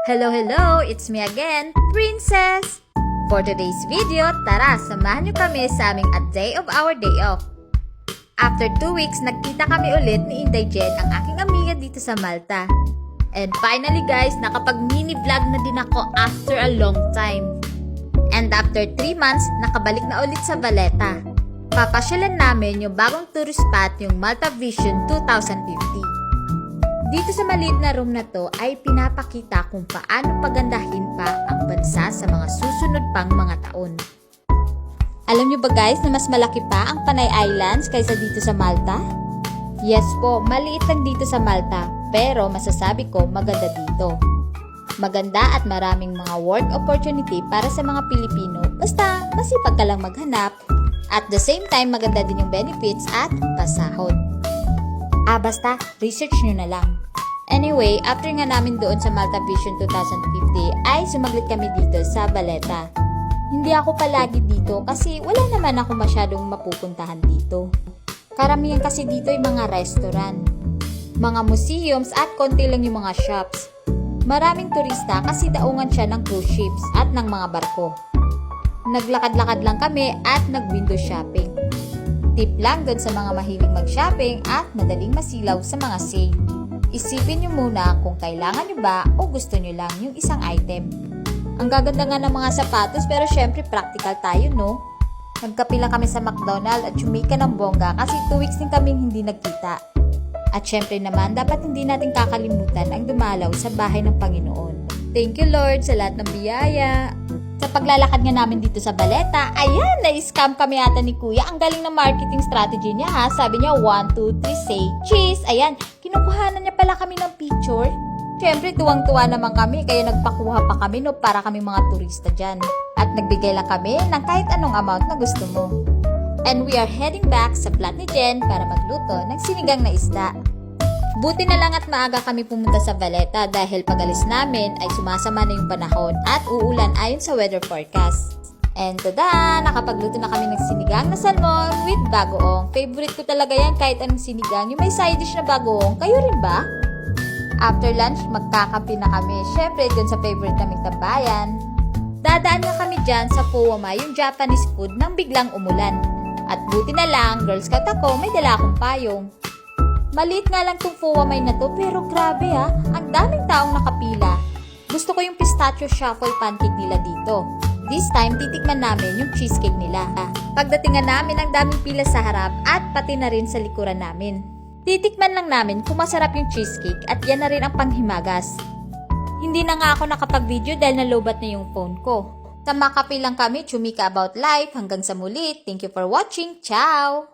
Hello, hello! It's me again, Princess! For today's video, tara, samahan niyo kami sa aming A Day of Our Day Off. After 2 weeks, nagkita kami ulit ni Inday Jen, ang aking amiga dito sa Malta. And finally guys, nakapag-mini vlog na din ako after a long time. And after 3 months, nakabalik na ulit sa Valletta. Papasyalan namin yung bagong tourist spot, yung Malta Vision 2050. Dito sa maliit na room na to ay pinapakita kung paano pagandahin pa ang bansa sa mga susunod pang mga taon. Alam nyo ba guys na mas malaki pa ang Panay Islands kaysa dito sa Malta? Yes po, maliit lang dito sa Malta, pero masasabi ko maganda dito. Maganda at maraming mga work opportunity para sa mga Pilipino, basta masipag ka lang maghanap. At the same time, maganda din yung benefits at pasahod. Basta, research nyo na lang. Anyway, after nga namin doon sa Malta Vision 2050, ay sumaglit kami dito sa Valletta. Hindi ako palagi dito kasi wala naman ako masyadong mapupuntahan dito. Karamihan kasi dito ay mga restaurant, mga museums at konti lang yung mga shops. Maraming turista kasi daungan siya ng cruise ships at ng mga barko. Naglakad-lakad lang kami at nag-window shopping. Tip lang doon sa mga mahilig mag-shopping at madaling masilaw sa mga sale. Isipin nyo muna kung kailangan nyo ba o gusto nyo lang yung isang item. Ang gaganda nga ng mga sapatos pero syempre practical tayo, no? Nagkapila kami sa McDonald's at chumika ng bongga kasi 2 weeks din kaming hindi nagkita. At syempre naman, dapat hindi natin kakalimutan ang dumalaw sa bahay ng Panginoon. Thank you Lord sa lahat ng biyaya. Sa paglalakad nga namin dito sa Valletta, ayan, na-scam kami ata ni Kuya. Ang galing ng marketing strategy niya ha. Sabi niya, 1, 2, 3, say cheese. Ayan, kinukuhanan niya pala kami ng picture. Siyempre, tuwang-tuwa naman kami, kaya nagpakuha pa kami no, para kami mga turista dyan. At nagbigay lang kami ng kahit anong amount na gusto mo. And we are heading back sa flat ni Jen para magluto ng sinigang na isda. Buti na lang at maaga kami pumunta sa Valletta dahil pag-alis namin ay sumasama na yung panahon at uulan ayon sa weather forecast. And tada! Nakapagluto na kami ng sinigang na salmon with bagoong. Favorite ko talaga yan kahit anong sinigang. Yung may side dish na bagoong. Kayo rin ba? After lunch, magkakape na kami. Syempre, dun sa favorite naming tambayan. Dadaan na kami dyan sa Powama, yung Japanese food nang biglang umulan. At buti na lang, Girl Scout ako, may dala akong payong. Maliit nga lang tong Powamay na to, pero grabe ha, ang daming taong nakapila. Gusto ko yung pistachio shuffle pancake nila dito. This time, titikman namin yung cheesecake nila. Pagdating nga namin, ang daming pila sa harap at pati na rin sa likuran namin. Titikman lang namin kung masarap yung cheesecake at yan na rin ang panghimagas. Hindi na nga ako nakapag-video dahil nalobat na yung phone ko. Sa makapi lang kami, chumika about life. Hanggang sa muli. Thank you for watching. Ciao!